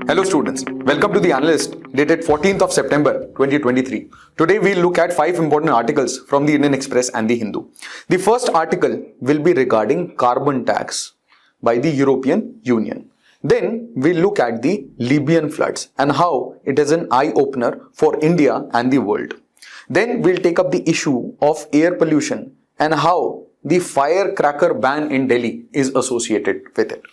Hello students, welcome to the Analyst dated 14th of September 2023. Today we'll look at 5 important articles from the Indian Express and the Hindu. The first article will be regarding carbon tax by the European Union. Then we'll look at the Libyan floods and how it is an eye-opener for India and the world. Then we'll take up the issue of air pollution and how the firecracker ban in Delhi is associated with it.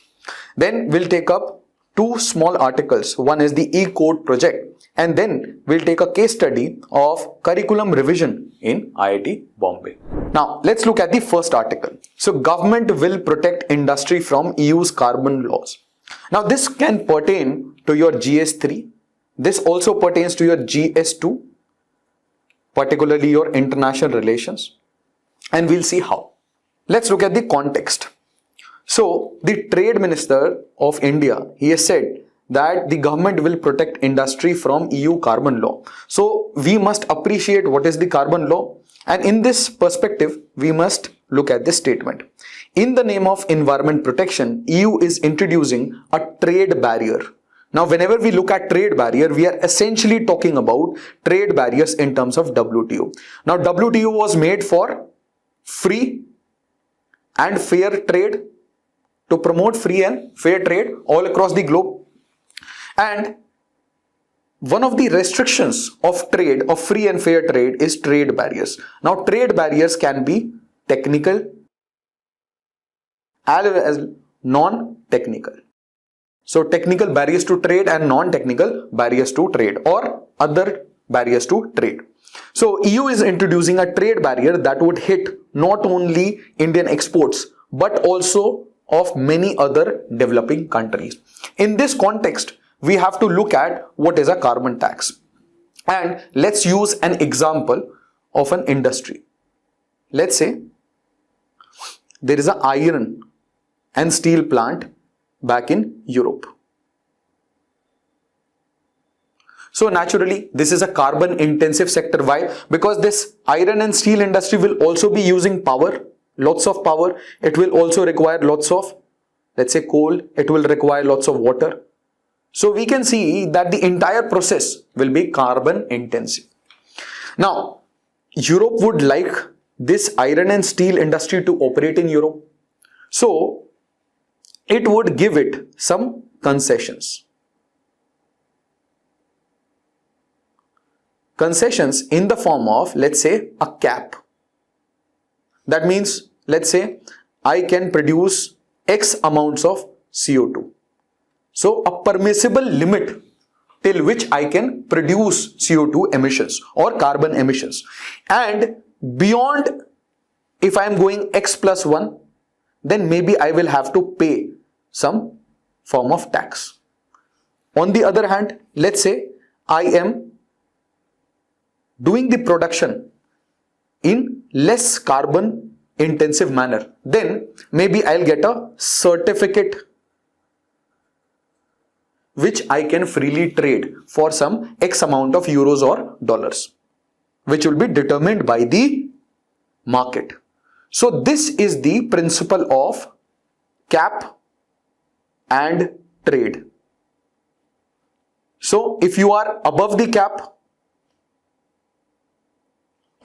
Then we'll take up two small articles. One is the e-code project, and then we'll take a case study of curriculum revision in IIT Bombay. Now let's look at the first article. So government will protect industry from EU's carbon laws. Now this can pertain to your GS3. This also pertains to your GS2, particularly your international relations, and we'll see how. Let's look at the context. So the Trade Minister of India, he has said that the government will protect industry from EU carbon law. So we must appreciate what is the carbon law, and in this perspective we must look at this statement. In the name of environment protection, EU is introducing a trade barrier. Now whenever we look at trade barrier, we are essentially talking about trade barriers in terms of WTO. Now WTO was made for free and fair trade, to promote free and fair trade all across the globe. And one of the restrictions of trade, of free and fair trade, is trade barriers. Now trade barriers can be technical as well as non-technical. So technical barriers to trade and non-technical barriers to trade, or other barriers to trade. So EU is introducing a trade barrier that would hit not only Indian exports but also of many other developing countries. In this context, we have to look at what is a carbon tax. And let's use an example of an industry. Let's say there is an iron and steel plant back in Europe. So naturally, this is a carbon intensive sector. Why? Because this iron and steel industry will also be using power. Lots of power. It will also require lots of, let's say, coal. It will require lots of water. So we can see that the entire process will be carbon intensive. Now, Europe would like this iron and steel industry to operate in Europe. So it would give it some concessions. Concessions in the form of, let's say, a cap. That means, let's say, I can produce X amounts of CO2. So a permissible limit till which I can produce CO2 emissions or carbon emissions. And beyond, if I am going X plus 1, then maybe I will have to pay some form of tax. On the other hand, let's say I am doing the production in less carbon intensive manner, then maybe I'll get a certificate which I can freely trade for some X amount of euros or dollars, which will be determined by the market. So this is the principle of cap and trade. So if you are above the cap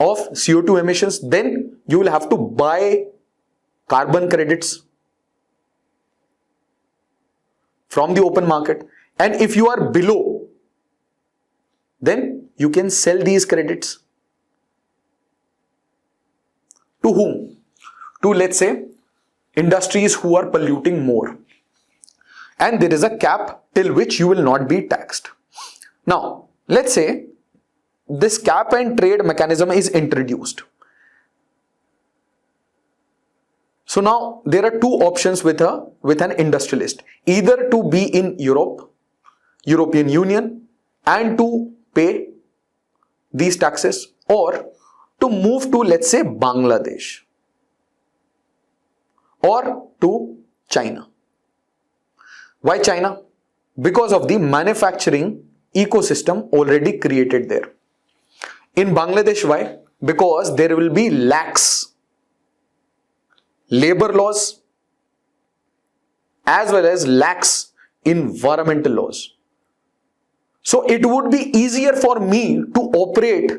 of CO2 emissions, then you will have to buy carbon credits from the open market. And if you are below, then you can sell these credits. To whom? To, let's say, industries who are polluting more. And there is a cap till which you will not be taxed. Now, let's say this cap and trade mechanism is introduced. So now there are two options with an industrialist. Either to be in Europe, European Union, and to pay these taxes, or to move to, let's say, Bangladesh or to China. Why China? Because of the manufacturing ecosystem already created there. In Bangladesh, why? Because there will be lax labor laws as well as lax environmental laws. So it would be easier for me to operate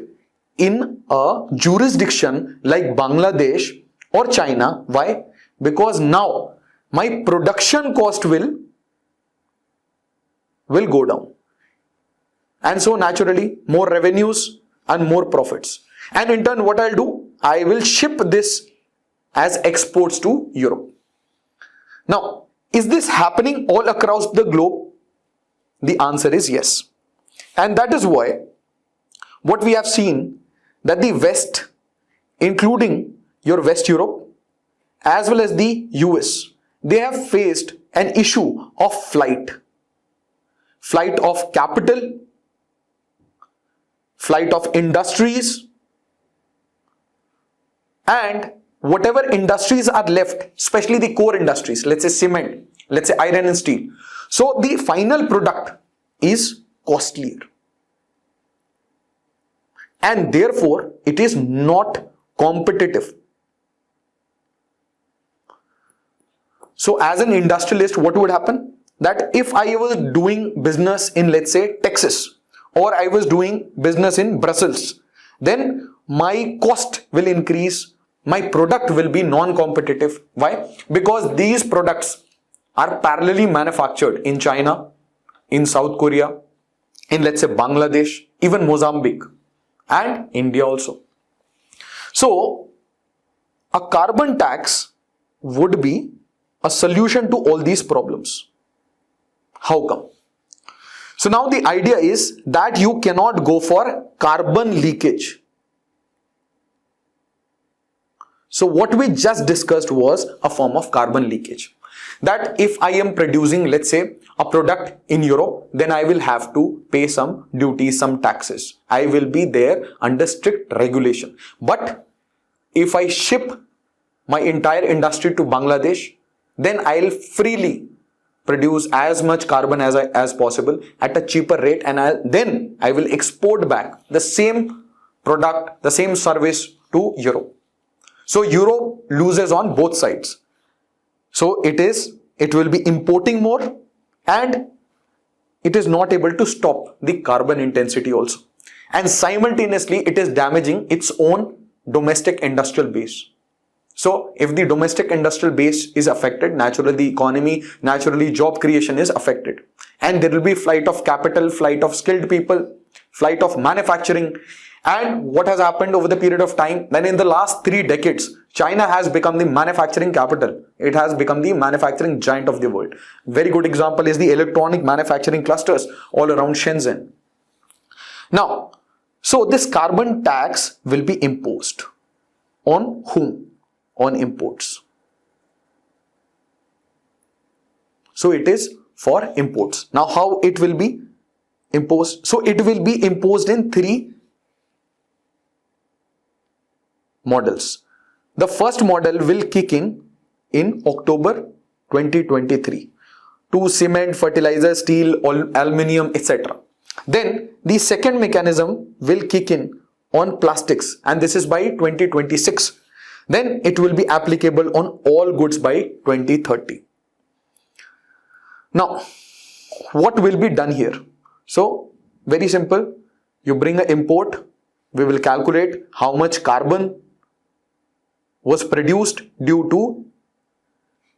in a jurisdiction like Bangladesh or China. Why? Because now my production cost will go down. And so naturally more revenues and more profits. And in turn what I'll do? I will ship this as exports to Europe. Now, is this happening all across the globe? The answer is yes. And that is why what we have seen that the West, including your West Europe as well as the US, they have faced an issue of flight of capital, flight of industries, and whatever industries are left, especially the core industries, let's say cement, let's say iron and steel. So the final product is costlier. And therefore, it is not competitive. So as an industrialist, what would happen? That if I was doing business in, let's say, Texas, or I was doing business in Brussels, then my cost will increase, my product will be non-competitive. Why? Because these products are parallelly manufactured in China, in South Korea, in, let's say, Bangladesh, even Mozambique, and India also. So a carbon tax would be a solution to all these problems. How come? So now the idea is that you cannot go for carbon leakage. So what we just discussed was a form of carbon leakage. That if I am producing, let's say, a product in Europe, then I will have to pay some duties, some taxes. I will be there under strict regulation. But if I ship my entire industry to Bangladesh, then I'll freely produce as much carbon as possible at a cheaper rate, and then I will export back the same product, the same service to Europe. So Europe loses on both sides. So it will be importing more, and it is not able to stop the carbon intensity also. And simultaneously, it is damaging its own domestic industrial base. So if the domestic industrial base is affected, naturally the economy, naturally job creation is affected. And there will be flight of capital, flight of skilled people, flight of manufacturing. And what has happened over the period of time? Then in the last 3 decades, China has become the manufacturing capital. It has become the manufacturing giant of the world. Very good example is the electronic manufacturing clusters all around Shenzhen. Now, so this carbon tax will be imposed on whom? On imports. So it is for imports. Now how it will be imposed? So it will be imposed in 3 models. The first model will kick in October 2023 to cement, fertilizer, steel, aluminium, etc. Then the second mechanism will kick in on plastics, and this is by 2026. Then it will be applicable on all goods by 2030. Now, what will be done here? So, very simple. You bring an import, we will calculate how much carbon was produced during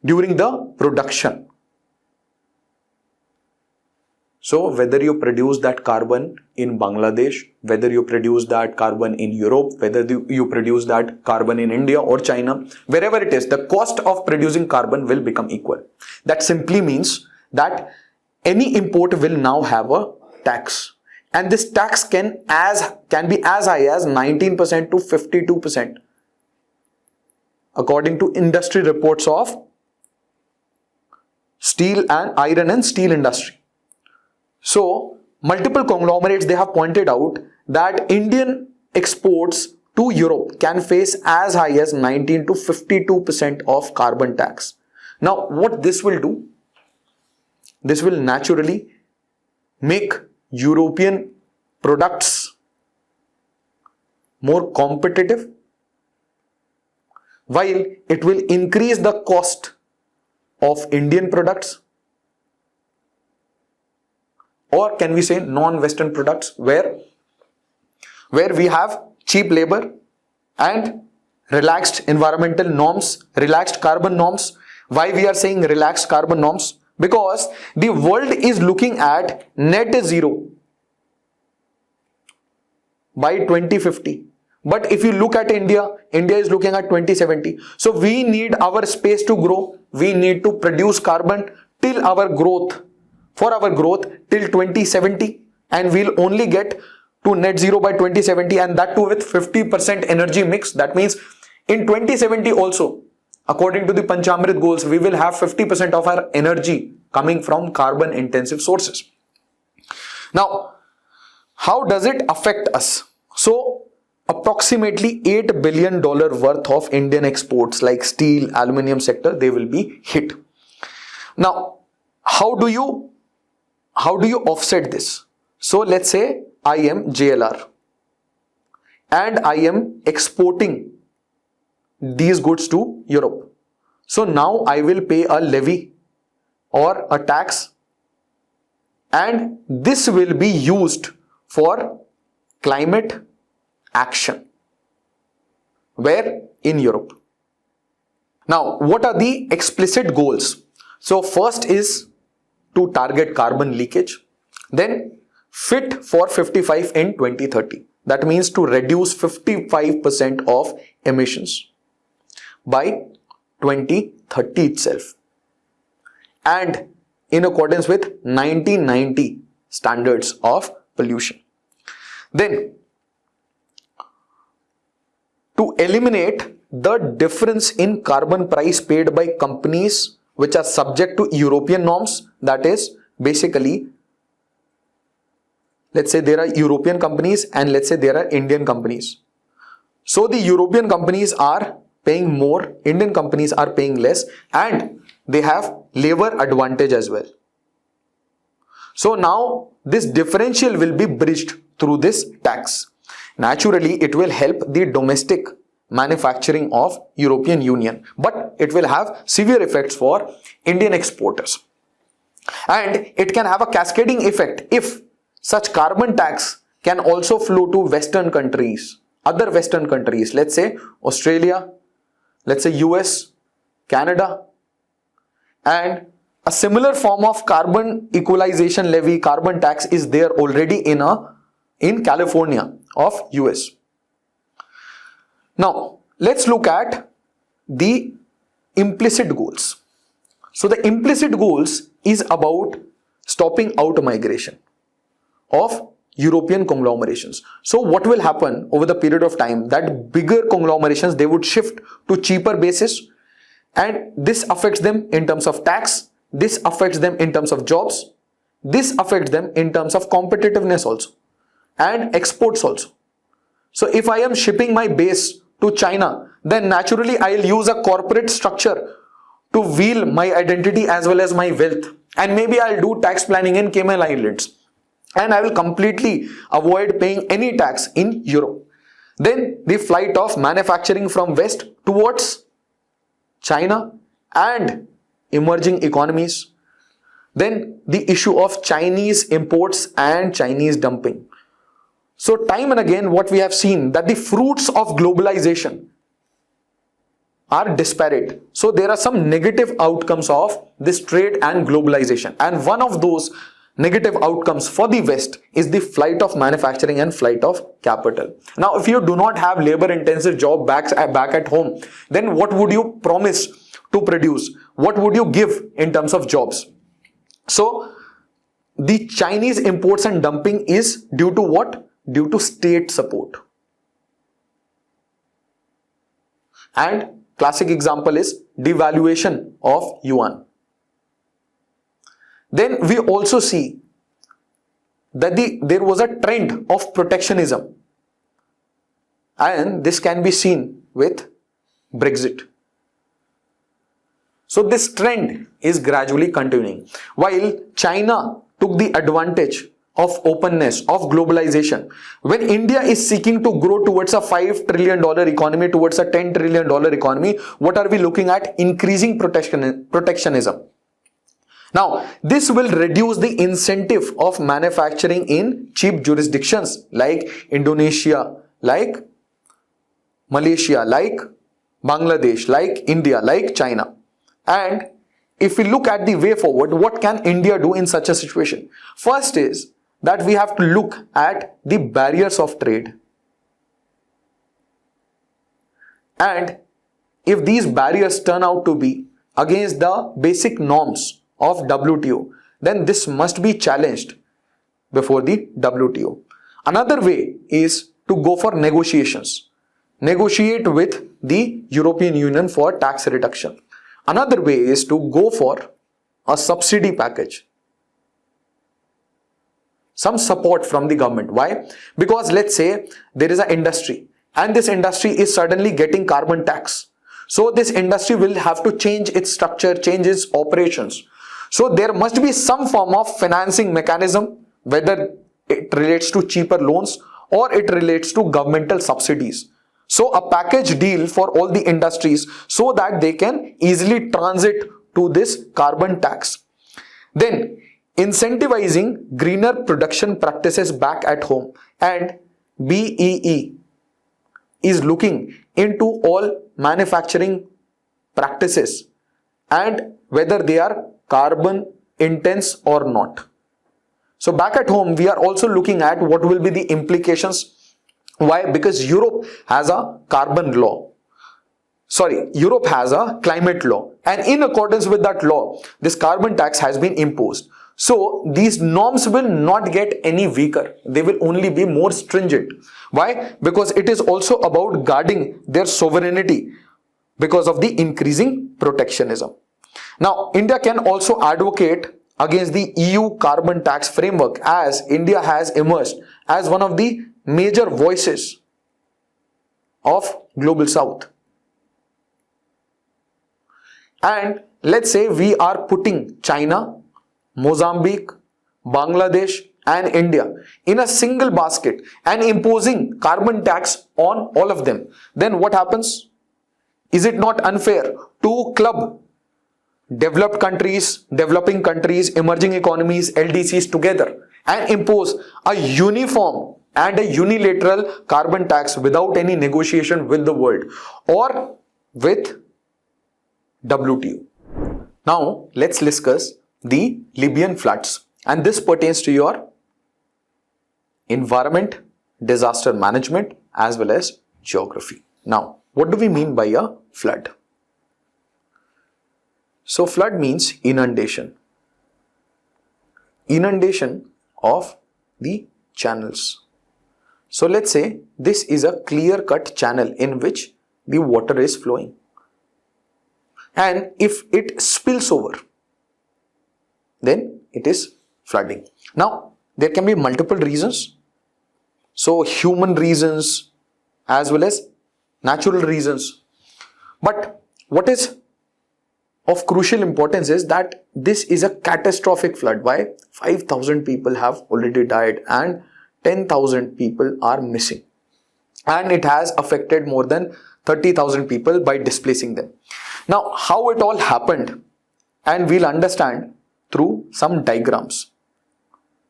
the production. So whether you produce that carbon in Bangladesh, whether you produce that carbon in Europe, whether you produce that carbon in India or China, wherever it is, the cost of producing carbon will become equal. That simply means that any import will now have a tax. And this tax can be as high as 19% to 52%. According to industry reports of steel and iron and steel industry. So multiple conglomerates, they have pointed out that Indian exports to Europe can face as high as 19 to 52% of carbon tax. Now what this will do? This will naturally make European products more competitive, while it will increase the cost of Indian products. or can we say non-Western products, where we have cheap labor and relaxed environmental norms, relaxed carbon norms. Why we are saying relaxed carbon norms? Because the world is looking at net zero by 2050. But if you look at India is looking at 2070. So we need our space to grow. We need to produce carbon till our growth till 2070, and we'll only get to net zero by 2070, and that too with 50% energy mix. That means in 2070 also, according to the Panchamrit goals, we will have 50% of our energy coming from carbon intensive sources. Now, how does it affect us? So, approximately $8 billion worth of Indian exports like steel, aluminium sector, they will be hit. Now, how do you offset this? So let's say I am JLR and I am exporting these goods to Europe. So now I will pay a levy or a tax, and this will be used for climate action. Where? In Europe. Now, what are the explicit goals? So first is to target carbon leakage, then fit for 55 in 2030. That means to reduce 55% of emissions by 2030 itself, and in accordance with 1990 standards of pollution. Then to eliminate the difference in carbon price paid by companies which are subject to European norms, that is basically, let's say there are European companies and let's say there are Indian companies. So the European companies are paying more, Indian companies are paying less, and they have labor advantage as well. So now this differential will be bridged through this tax. Naturally, it will help the domestic manufacturing of European Union, but it will have severe effects for Indian exporters. And it can have a cascading effect if such carbon tax can also flow to Western countries, other Western countries, let's say Australia, let's say US, Canada, and a similar form of carbon equalization levy, carbon tax is there already in California of US. Now, let's look at the implicit goals. So the implicit goals is about stopping out migration of European conglomerations. So what will happen over the period of time, that bigger conglomerations, they would shift to cheaper basis, and this affects them in terms of tax, this affects them in terms of jobs, this affects them in terms of competitiveness also, and exports also. So if I am shipping my base to China, then naturally I will use a corporate structure to wield my identity as well as my wealth, and maybe I'll do tax planning in Cayman Islands, and I will completely avoid paying any tax in Europe. Then the flight of manufacturing from West towards China and emerging economies. Then the issue of Chinese imports and Chinese dumping. So time and again what we have seen, that the fruits of globalization are disparate. So there are some negative outcomes of this trade and globalization, and one of those negative outcomes for the West is the flight of manufacturing and flight of capital. Now, if you do not have labor intensive job back at home, then what would you promise to produce? What would you give in terms of jobs? So the Chinese imports and dumping is due to what? Due to state support. And classic example is devaluation of yuan. Then we also see that there was a trend of protectionism, and this can be seen with Brexit. So this trend is gradually continuing. While China took the advantage of openness, of globalization, when India is seeking to grow towards a $5 trillion economy, towards a $10 trillion economy, what are we looking at? Increasing protectionism. Now, this will reduce the incentive of manufacturing in cheap jurisdictions like Indonesia, like Malaysia, like Bangladesh, like India, like China. And if we look at the way forward, what can India do in such a situation? First is that we have to look at the barriers of trade. And if these barriers turn out to be against the basic norms of WTO, then this must be challenged before the WTO. Another way is to go for negotiations. Negotiate with the European Union for tax reduction. Another way is to go for a subsidy package. Some support from the government. Why? Because let's say there is an industry and this industry is suddenly getting carbon tax. So this industry will have to change its structure, change its operations. So there must be some form of financing mechanism, whether it relates to cheaper loans or it relates to governmental subsidies. So a package deal for all the industries so that they can easily transit to this carbon tax. Then incentivizing greener production practices back at home, and BEE is looking into all manufacturing practices and whether they are carbon intense or not. So back at home, we are also looking at what will be the implications. Why? Because Europe has a carbon law. Europe has a climate law, and in accordance with that law, this carbon tax has been imposed. So these norms will not get any weaker. They will only be more stringent. Why? Because it is also about guarding their sovereignty because of the increasing protectionism. Now, India can also advocate against the EU carbon tax framework, as India has emerged as one of the major voices of Global South. And let's say we are putting China, Mozambique, Bangladesh and India in a single basket and imposing carbon tax on all of them. Then what happens? Is it not unfair to club developed countries, developing countries, emerging economies, LDCs together and impose a uniform and a unilateral carbon tax without any negotiation with the world or with WTO? Now let's discuss the Libyan floods, and this pertains to your environment, disaster management as well as geography. Now, what do we mean by a flood? So flood means inundation. Inundation of the channels. So let's say this is a clear-cut channel in which the water is flowing. And if it spills over, then it is flooding. Now, there can be multiple reasons. So human reasons as well as natural reasons. But what is of crucial importance is that this is a catastrophic flood. Why? 5,000 people have already died and 10,000 people are missing. And it has affected more than 30,000 people by displacing them. Now, how it all happened, and we'll understand through some diagrams.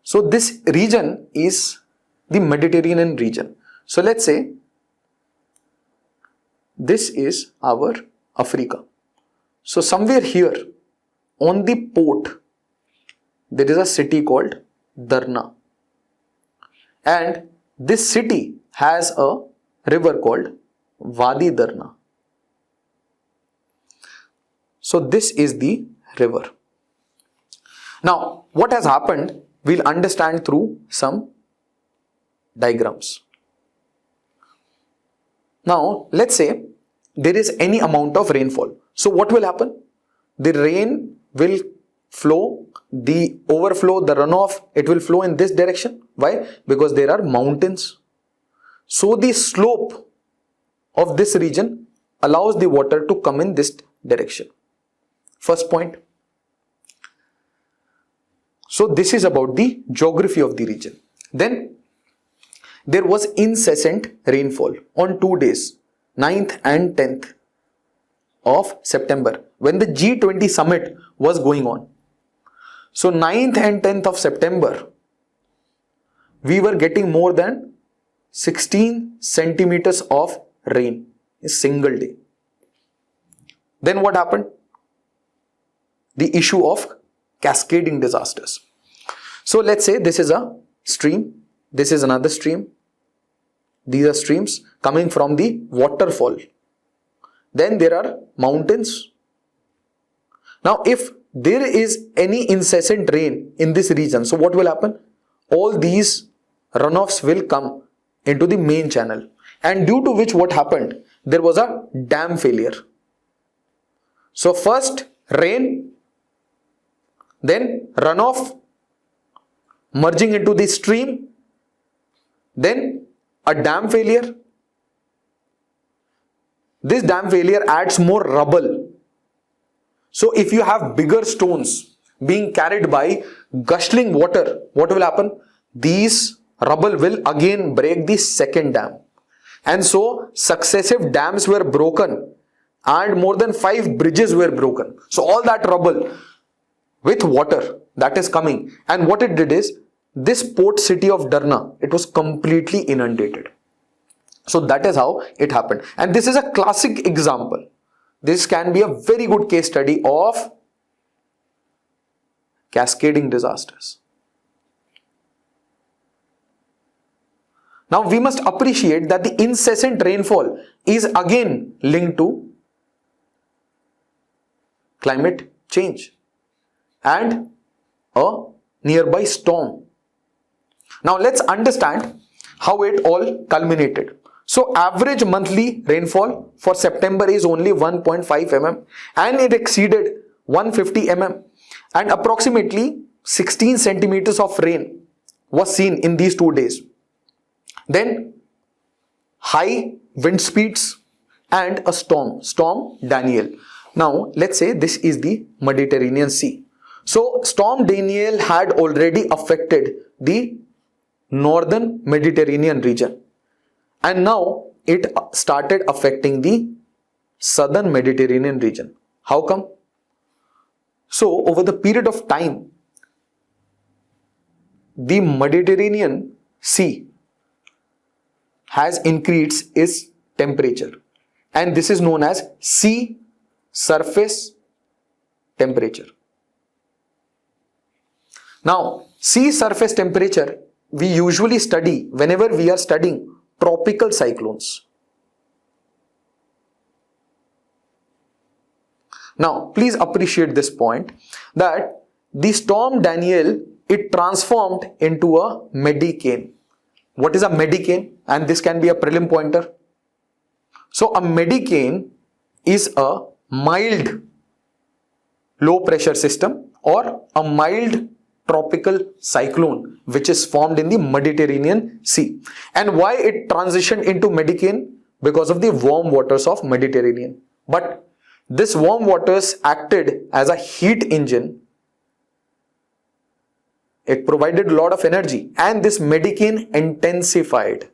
So this region is the Mediterranean region. So let's say this is our Africa. So somewhere here on the port, there is a city called Darna. And this city has a river called Wadi Darna. So this is the river. Now, what has happened, we'll understand through some diagrams. Now, let's say there is any amount of rainfall. So what will happen? The rain will flow, the overflow, the runoff, it will flow in this direction. Why? Because there are mountains. So the slope of this region allows the water to come in this direction. First point. So this is about the geography of the region. Then there was incessant rainfall on 2 days, 9th and 10th of September, when the G20 summit was going on. So 9th and 10th of September, we were getting more than 16 centimeters of rain in a single day. Then what happened? The issue of cascading disasters. So let's say this is a stream, this is another stream. These are streams coming from the waterfall. Then there are mountains. Now if there is any incessant rain in this region, so what will happen? All these runoffs will come into the main channel, and due to which what happened? There was a dam failure. So first rain, then runoff merging into the stream, then a dam failure. This dam failure adds more rubble. So if you have bigger stones being carried by gushing water, what will happen? These rubble will again break the second dam. And so successive dams were broken and more than 5 bridges were broken. So all that rubble with water that is coming, and what it did is, this port city of Darna, it was completely inundated. So that is how it happened. And this is a classic example. This can be a very good case study of cascading disasters. Now we must appreciate that the incessant rainfall is again linked to climate change and a nearby storm. Now let's understand how it all culminated. So average monthly rainfall for September is only 1.5 mm and it exceeded 150 mm, and approximately 16 centimeters of rain was seen in these 2 days. Then high wind speeds and a storm Daniel. Now let's say this is the Mediterranean Sea. So storm Daniel had already affected the northern Mediterranean region, and now it started affecting the southern Mediterranean region. How come? So over the period of time, the Mediterranean Sea has increased its temperature, and this is known as sea surface temperature. Now, sea surface temperature we usually study whenever we are studying tropical cyclones. Now, please appreciate this point that the storm Daniel, it transformed into a medicane. What is a medicane? And this can be a prelim pointer. So, a medicane is a mild low pressure system or a mild tropical cyclone which is formed in the Mediterranean Sea. And why it transitioned into medicane? Because of the warm waters of Mediterranean. But this warm waters acted as a heat engine. It provided a lot of energy, and this medicane intensified.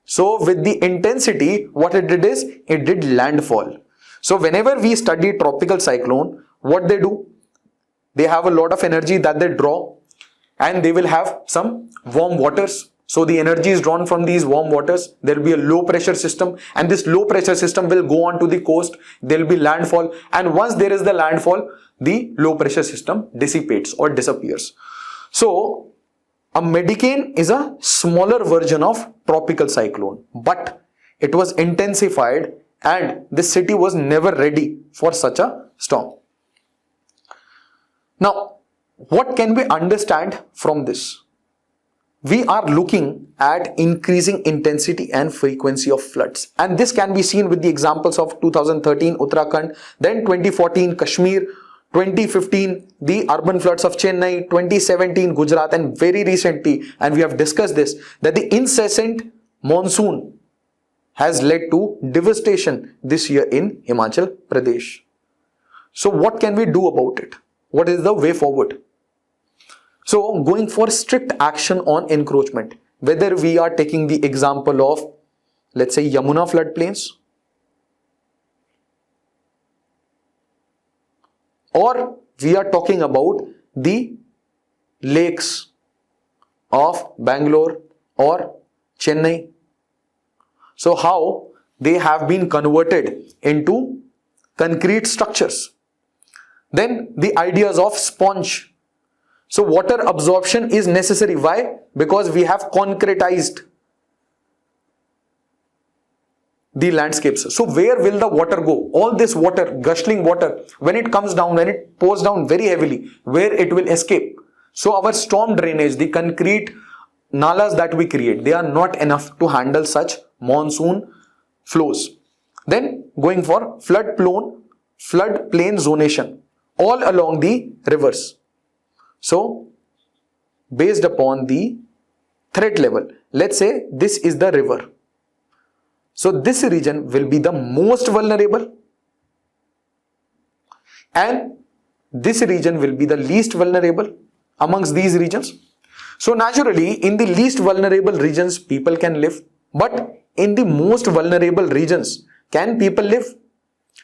So with the intensity, what it did is, it did landfall. So whenever we study tropical cyclone, what they do? They have a lot of energy that they draw, and they will have some warm waters. So the energy is drawn from these warm waters. There will be a low pressure system, and this low pressure system will go on to the coast. There will be landfall, and once there is the landfall, the low pressure system dissipates or disappears. So a medicane is a smaller version of tropical cyclone, but it was intensified, and the city was never ready for such a storm. Now, what can we understand from this? We are looking at increasing intensity and frequency of floods, and this can be seen with the examples of 2013 Uttarakhand, then 2014 Kashmir, 2015 the urban floods of Chennai, 2017 Gujarat, and very recently, and we have discussed this, that the incessant monsoon has led to devastation this year in Himachal Pradesh. So what can we do about it? What is the way forward? So going for strict action on encroachment, whether we are taking the example of, let's say, Yamuna floodplains, or we are talking about the lakes of Bangalore or Chennai. So how they have been converted into concrete structures. Then the ideas of sponge. So water absorption is necessary. Why? Because we have concretized the landscapes. So where will the water go? All this water, gushing water, when it comes down, when it pours down very heavily, where it will escape? So our storm drainage, the concrete nalas that we create, they are not enough to handle such monsoon flows. Then going for floodplain zonation all along the rivers. So based upon the threat level, let's say this is the river. So this region will be the most vulnerable and this region will be the least vulnerable amongst these regions. So naturally, in the least vulnerable regions, people can live. But in the most vulnerable regions, can people live?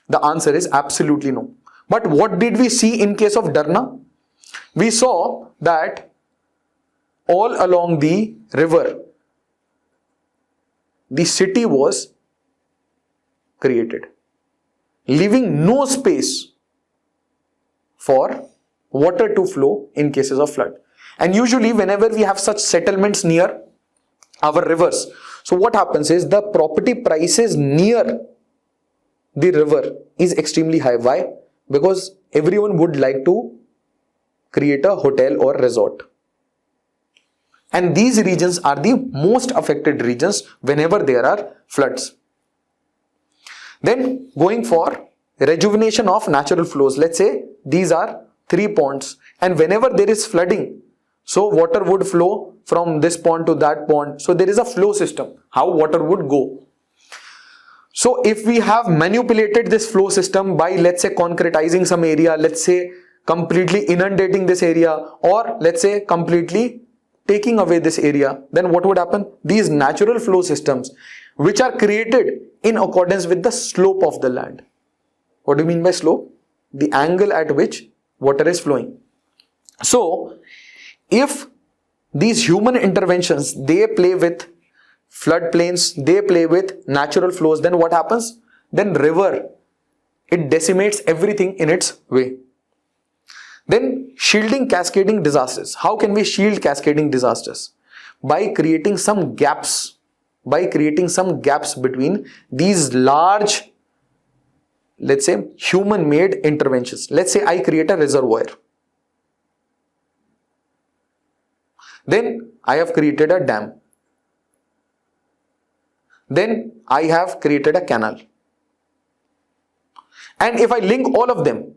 The answer is absolutely no. But what did we see in case of Darna? We saw that all along the river, the city was created, leaving no space for water to flow in cases of flood. And usually whenever we have such settlements near our rivers, so what happens is the property prices near the river is extremely high. Why? Because everyone would like to create a hotel or resort. And these regions are the most affected regions whenever there are floods. Then going for rejuvenation of natural flows. Let's say these are 3 ponds and whenever there is flooding, so water would flow from this pond to that pond. So there is a flow system, how water would go. So if we have manipulated this flow system by, let's say, concretizing some area, let's say completely inundating this area, or let's say completely taking away this area, then what would happen? These natural flow systems, which are created in accordance with the slope of the land. What do you mean by slope? The angle at which water is flowing. So if these human interventions, they play with floodplains, they play with natural flows, then what happens? Then river, it decimates everything in its way. Then shielding cascading disasters. How can we shield cascading disasters? By creating some gaps. By creating some gaps between these large, let's say, human-made interventions. Let's say I create a reservoir. Then I have created a dam. Then I have created a canal. And if I link all of them,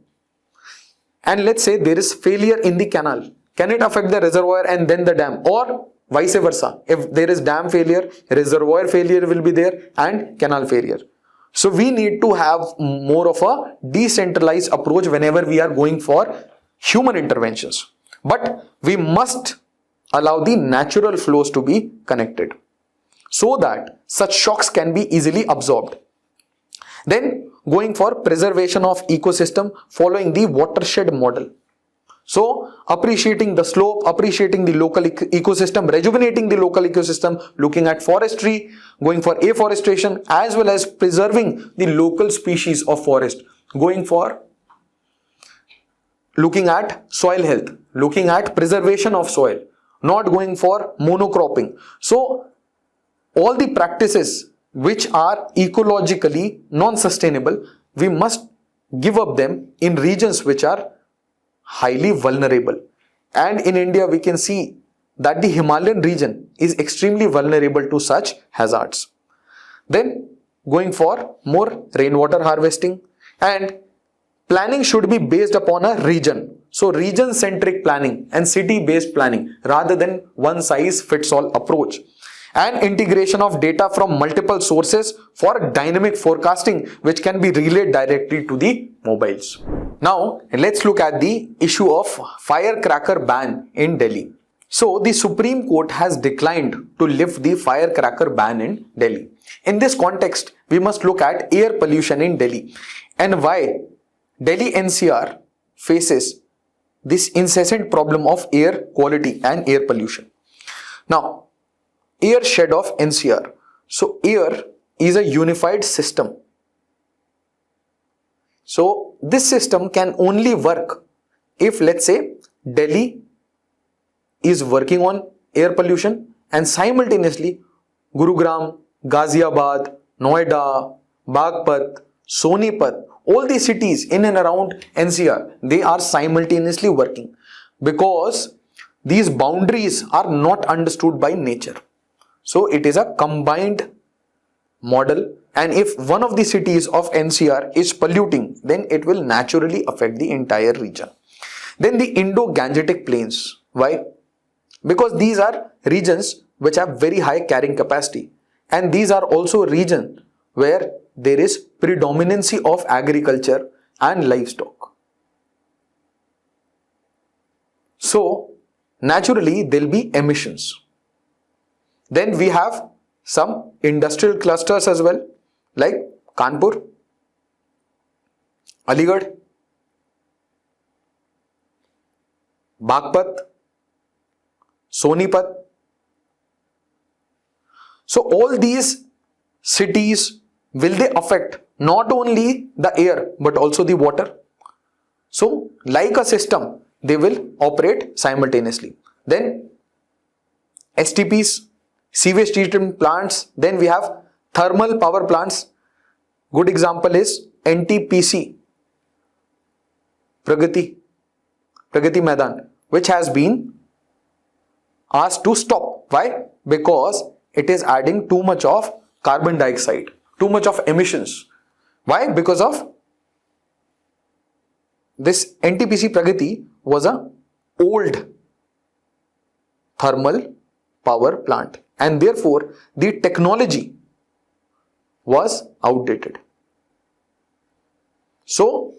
and let's say there is failure in the canal, can it affect the reservoir and then the dam? Or vice versa, if there is dam failure, reservoir failure will be there and canal failure. So we need to have more of a decentralized approach whenever we are going for human interventions. But we must allow the natural flows to be connected so that such shocks can be easily absorbed. Then going for preservation of ecosystem following the watershed model. So appreciating the slope, appreciating the local ecosystem, rejuvenating the local ecosystem, looking at forestry, going for afforestation, as well as preserving the local species of forest, going for looking at soil health, looking at preservation of soil, not going for monocropping. So all the practices which are ecologically non-sustainable, we must give up them in regions which are highly vulnerable. And in India, we can see that the Himalayan region is extremely vulnerable to such hazards. Then going for more rainwater harvesting, and planning should be based upon a region. So region-centric planning and city-based planning rather than one-size-fits-all approach. And integration of data from multiple sources for dynamic forecasting, which can be relayed directly to the mobiles. Now, let's look at the issue of firecracker ban in Delhi. So, the Supreme Court has declined to lift the firecracker ban in Delhi. In this context, we must look at air pollution in Delhi and why Delhi NCR faces this incessant problem of air quality and air pollution. Now, air shed of NCR. So air is a unified system. So this system can only work if, let's say, Delhi is working on air pollution and simultaneously Gurugram, Ghaziabad, Noida, Bagpat, Sonipat, all these cities in and around NCR, they are simultaneously working because these boundaries are not understood by nature. So it is a combined model, and if one of the cities of NCR is polluting, then it will naturally affect the entire region. Then the Indo-Gangetic Plains. Why? Because these are regions which have very high carrying capacity, and these are also regions where there is predominancy of agriculture and livestock. So naturally there will be emissions. Then we have some industrial clusters as well, like Kanpur, Aligarh, Bagpat, Sonipat. So all these cities, will they affect not only the air but also the water? So like a system, they will operate simultaneously. Then STPs, sewage treatment plants, then we have thermal power plants. Good example is NTPC, Pragati Maidan, which has been asked to stop. Why? Because it is adding too much of carbon dioxide, too much of emissions. Why? Because of this NTPC Pragati was a old thermal power plant, and therefore the technology was outdated. So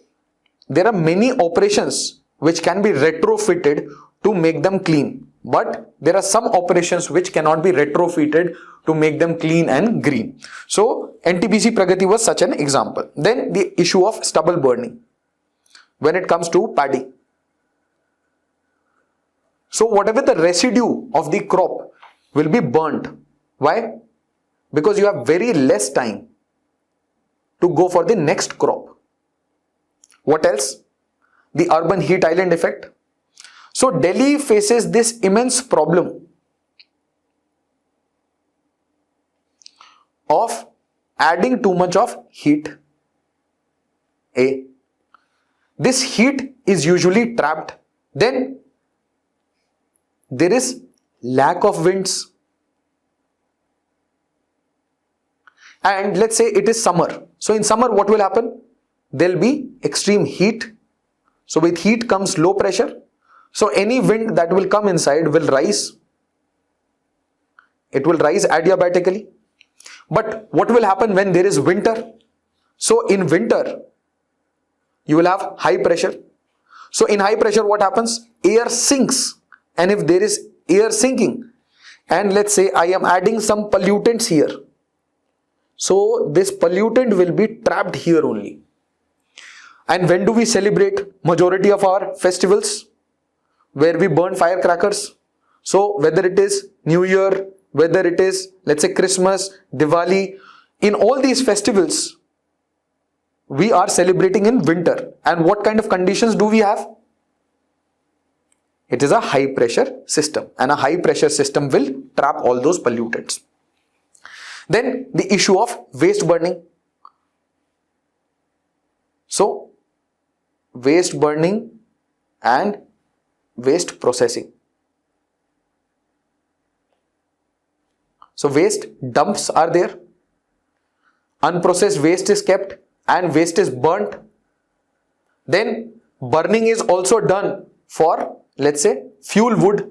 there are many operations which can be retrofitted to make them clean, but there are some operations which cannot be retrofitted to make them clean and green. So NTPC Pragati was such an example. Then the issue of stubble burning when it comes to paddy. So whatever the residue of the crop will be burnt. Why? Because you have very less time to go for the next crop. What else? The urban heat island effect. So Delhi faces this immense problem of adding too much of heat. This heat is usually trapped. Then there is lack of winds. And let's say it is summer. So in summer what will happen? There will be extreme heat. So with heat comes low pressure. So any wind that will come inside will rise. It will rise adiabatically. But what will happen when there is winter? So in winter, you will have high pressure. So in high pressure, what happens? Air sinks. And if there is air sinking, and let's say I am adding some pollutants here, so this pollutant will be trapped here only. And when do we celebrate majority of our festivals? Where we burn firecrackers. So whether it is New Year, whether it is, let's say, Christmas, Diwali, in all these festivals, we are celebrating in winter. And what kind of conditions do we have? It is a high pressure system, and a high pressure system will trap all those pollutants. Then the issue of waste burning. So waste burning and waste processing. So waste dumps are there, unprocessed waste is kept, and waste is burnt. Then burning is also done for, let's say, fuel wood.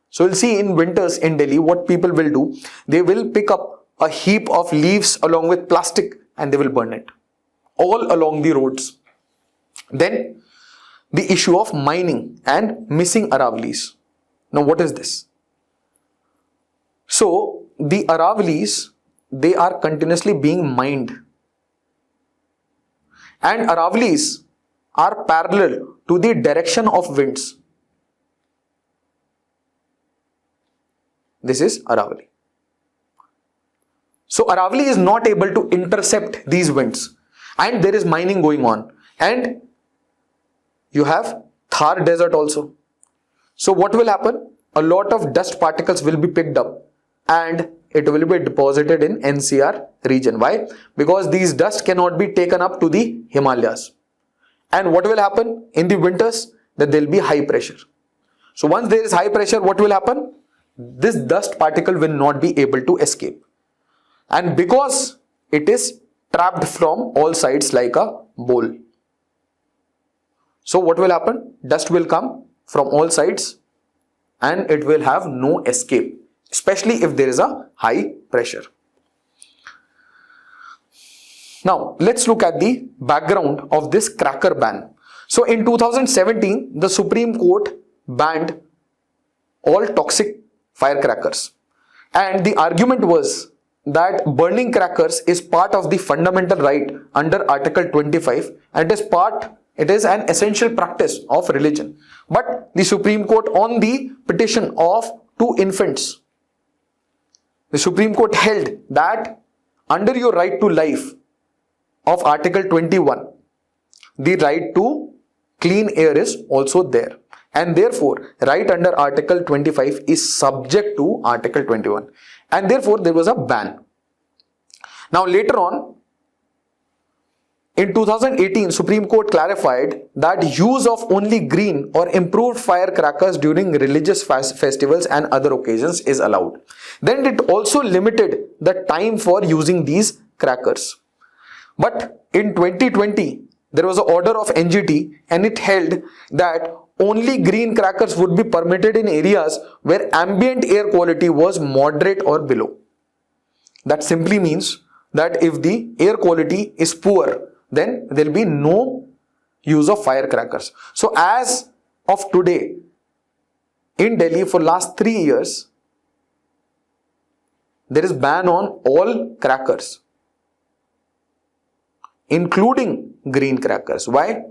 So you'll see in winters in Delhi what people will do. They will pick up a heap of leaves along with plastic and they will burn it all along the roads. Then the issue of mining and missing Aravallis. Now what is this? So the Aravallis, they are continuously being mined. And Aravallis are parallel to the direction of winds. This is Aravali. So Aravali is not able to intercept these winds, and there is mining going on, and you have Thar desert also. So what will happen? A lot of dust particles will be picked up and it will be deposited in NCR region. Why? Because these dust cannot be taken up to the Himalayas. And what will happen in the winters? That there will be high pressure. So once there is high pressure, what will happen? This dust particle will not be able to escape. And because it is trapped from all sides like a bowl. So what will happen? Dust will come from all sides and it will have no escape, especially if there is a high pressure. Now, let's look at the background of this cracker ban. So in 2017, the Supreme Court banned all toxic firecrackers. And the argument was that burning crackers is part of the fundamental right under Article 25 and it is an essential practice of religion. But the Supreme Court, on the petition of 2 infants, the Supreme Court held that under your right to life of Article 21, the right to clean air is also there. And therefore, right under Article 25 is subject to Article 21. And therefore, there was a ban. Now later on, in 2018, Supreme Court clarified that use of only green or improved firecrackers during religious festivals and other occasions is allowed. Then it also limited the time for using these crackers. But in 2020, there was an order of NGT and it held that only green crackers would be permitted in areas where ambient air quality was moderate or below. That simply means that if the air quality is poor, then there will be no use of firecrackers. So as of today, in Delhi for last 3 years, there is ban on all crackers, including green crackers. Why?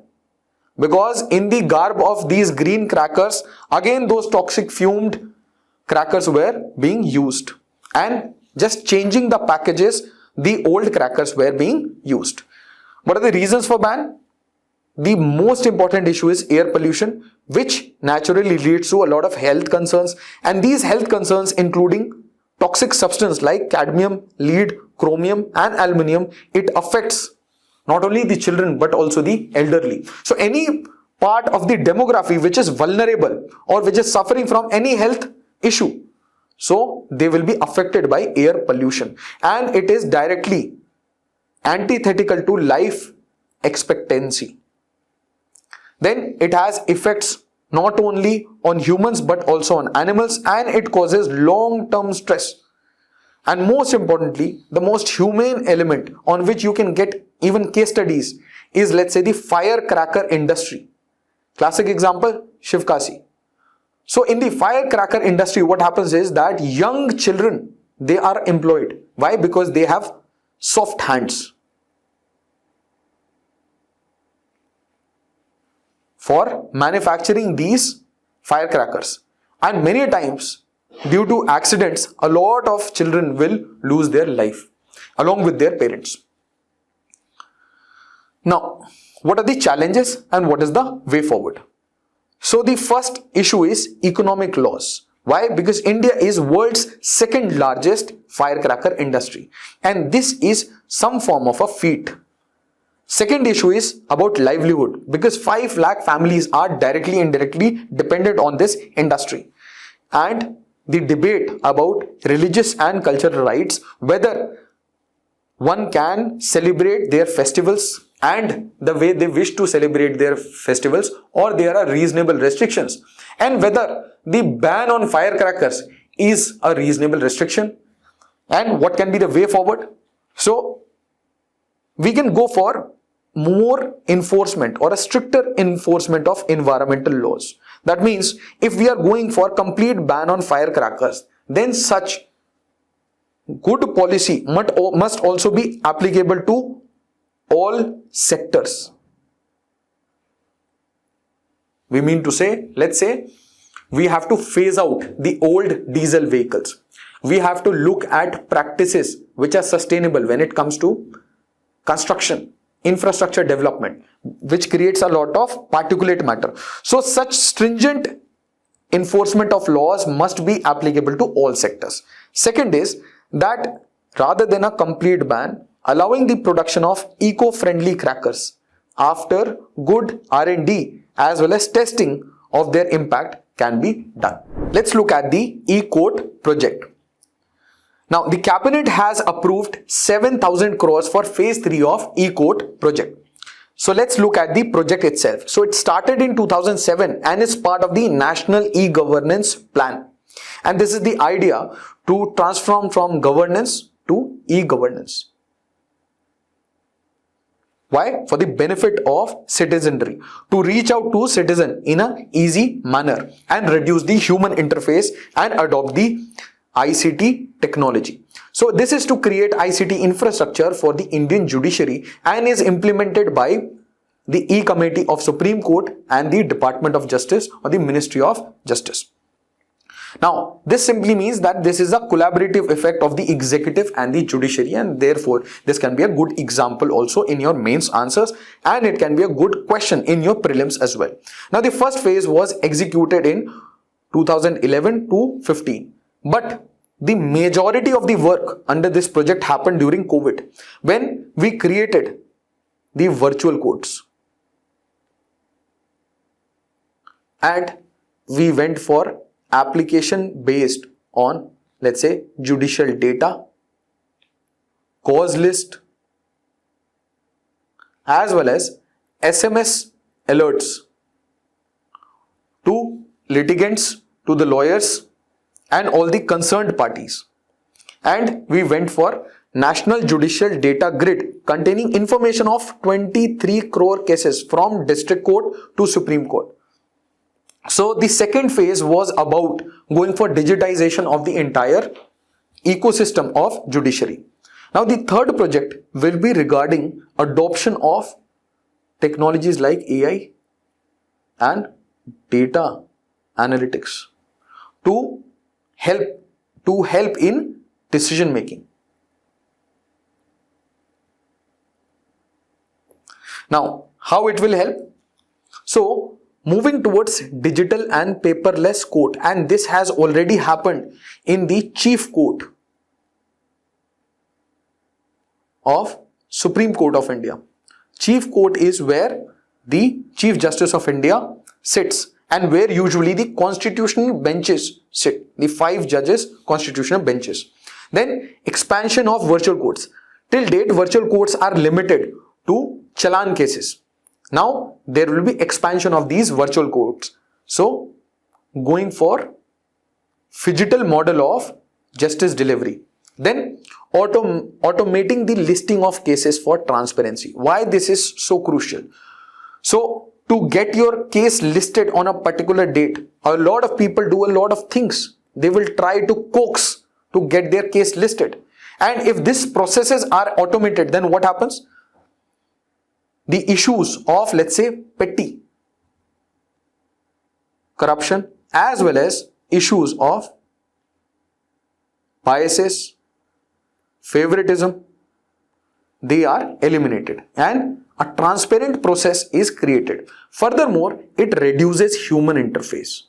Because in the garb of these green crackers, again those toxic fumed crackers were being used. And just changing the packages, the old crackers were being used. What are the reasons for ban? The most important issue is air pollution, which naturally leads to a lot of health concerns. And these health concerns including toxic substance like cadmium, lead, chromium and aluminium, it affects not only the children but also the elderly. So any part of the demography which is vulnerable or which is suffering from any health issue, so they will be affected by air pollution, and it is directly antithetical to life expectancy. Then it has effects not only on humans but also on animals, and it causes long-term stress. And most importantly, the most humane element on which you can get even case studies is, let's say, the firecracker industry. Classic example, Shivkasi. So in the firecracker industry, what happens is that young children, they are employed. Why? Because they have soft hands for manufacturing these firecrackers. And many times, due to accidents, a lot of children will lose their life along with their parents. Now, what are the challenges and what is the way forward? So the first issue is economic loss. Why? Because India is world's second largest firecracker industry, and this is some form of a feat. Second issue is about livelihood, because 5 lakh families are directly and indirectly dependent on this industry. And the debate about religious and cultural rights, whether one can celebrate their festivals and the way they wish to celebrate their festivals, or there are reasonable restrictions, and whether the ban on firecrackers is a reasonable restriction, and what can be the way forward. So we can go for more enforcement or a stricter enforcement of environmental laws. That means if we are going for complete ban on firecrackers, then such good policy must also be applicable to all sectors. We mean to say, let's say, we have to phase out the old diesel vehicles. We have to look at practices which are sustainable when it comes to construction, infrastructure development, which creates a lot of particulate matter. So such stringent enforcement of laws must be applicable to all sectors. Second is that rather than a complete ban, allowing the production of eco-friendly crackers after good R&D as well as testing of their impact can be done. Let's look at the E-Court project. Now, the cabinet has approved 7,000 crores for phase 3 of E-Court project. So let's look at the project itself. So it started in 2007 and is part of the National E-Governance Plan. And this is the idea to transform from governance to e-governance. Why? For the benefit of citizenry, to reach out to citizen in an easy manner and reduce the human interface and adopt the ICT technology. So this is to create ICT infrastructure for the Indian judiciary and is implemented by the E-Committee of Supreme Court and the Department of Justice or the Ministry of Justice. Now, this simply means that this is a collaborative effect of the executive and the judiciary, and therefore this can be a good example also in your mains answers, and it can be a good question in your prelims as well. Now, the first phase was executed in 2011 to 15, but the majority of the work under this project happened during COVID, when we created the virtual courts and we went for application based on, let's say, judicial data, cause list, as well as SMS alerts to litigants, to the lawyers and all the concerned parties. And we went for National Judicial Data Grid containing information of 23 crore cases from District Court to Supreme Court. So the second phase was about going for digitization of the entire ecosystem of judiciary. Now the third project will be regarding adoption of technologies like AI and data analytics to help in decision making. Now, how it will help? So, moving towards digital and paperless court, and this has already happened in the Chief Court of Supreme Court of India. Chief Court is where the Chief Justice of India sits and where usually the constitutional benches sit, the 5 judges constitutional benches. Then expansion of virtual courts. Till date, virtual courts are limited to challan cases. Now there will be expansion of these virtual courts. So going for phygital model of justice delivery. Then automating the listing of cases for transparency. Why this is so crucial? So to get your case listed on a particular date, a lot of people do a lot of things. They will try to coax to get their case listed. And if these processes are automated, then what happens? The issues of, let's say, petty corruption as well as issues of biases, favoritism, they are eliminated and a transparent process is created. Furthermore, it reduces human interface.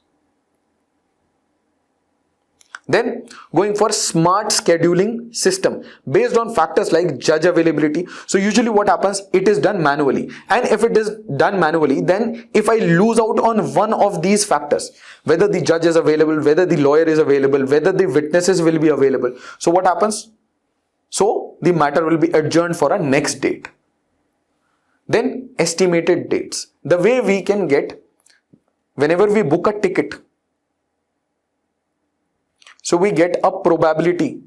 Then going for smart scheduling system based on factors like judge availability. So usually what happens, it is done manually, and if it is done manually, then if I lose out on one of these factors, whether the judge is available, whether the lawyer is available, whether the witnesses will be available, so what happens? So the matter will be adjourned for a next date. Then estimated dates. The way we can get, whenever we book a ticket, so we get a probability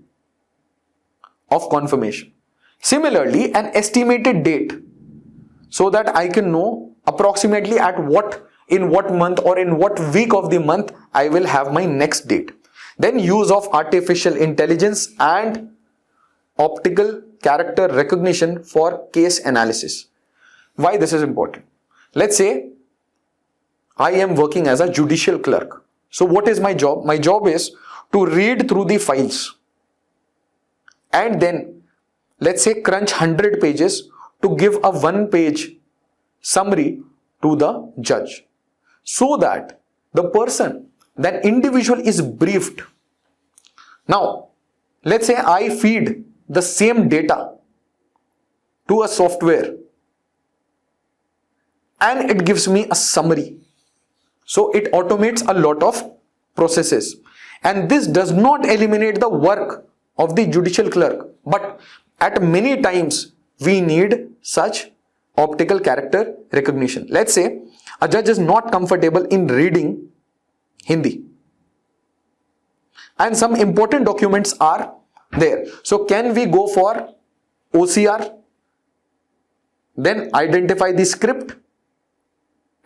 of confirmation. Similarly, an estimated date, so that I can know approximately in what month or in what week of the month I will have my next date. Then use of artificial intelligence and optical character recognition for case analysis. Why this is important? Let's say I am working as a judicial clerk. So what is my job? My job is to read through the files and then, let's say, crunch 100 pages to give a 1-page summary to the judge, so that the person, that individual, is briefed. Now, let's say I feed the same data to a software and it gives me a summary. So it automates a lot of processes, and this does not eliminate the work of the judicial clerk, but at many times we need such optical character recognition. Let's say a judge is not comfortable in reading Hindi and some important documents are there. So can we go for OCR, then identify the script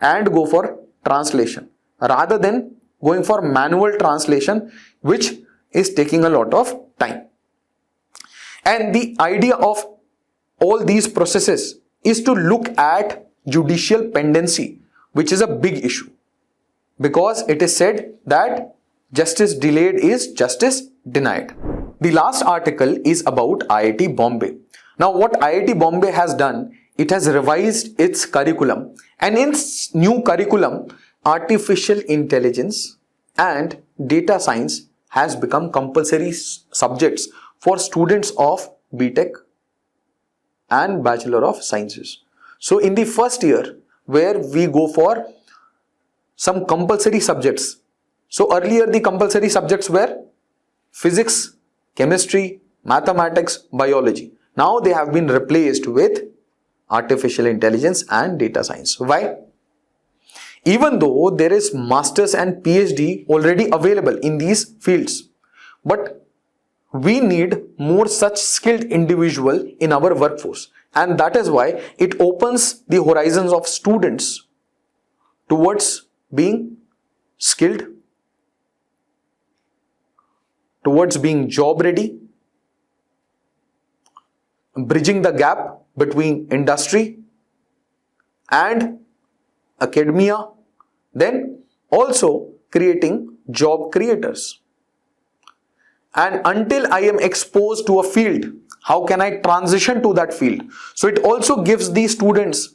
and go for translation, rather than going for manual translation, which is taking a lot of time. And the idea of all these processes is to look at judicial pendency, which is a big issue, because it is said that justice delayed is justice denied. The last article is about IIT Bombay. Now what IIT Bombay has done, it has revised its curriculum, and in its new curriculum, artificial intelligence and data science has become compulsory subjects for students of BTech and Bachelor of Sciences. So in the first year, where we go for some compulsory subjects. So earlier the compulsory subjects were physics, chemistry, mathematics, biology. Now they have been replaced with artificial intelligence and data science. Why? Even though there is masters and PhD already available in these fields, but we need more such skilled individual in our workforce, and that is why it opens the horizons of students towards being skilled, towards being job ready, bridging the gap between industry and academia, then also creating job creators. And until I am exposed to a field, how can I transition to that field? So it also gives the students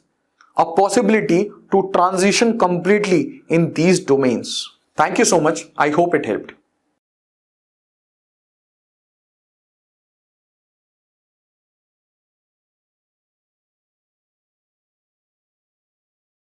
a possibility to transition completely in these domains. Thank you so much. I hope it helped.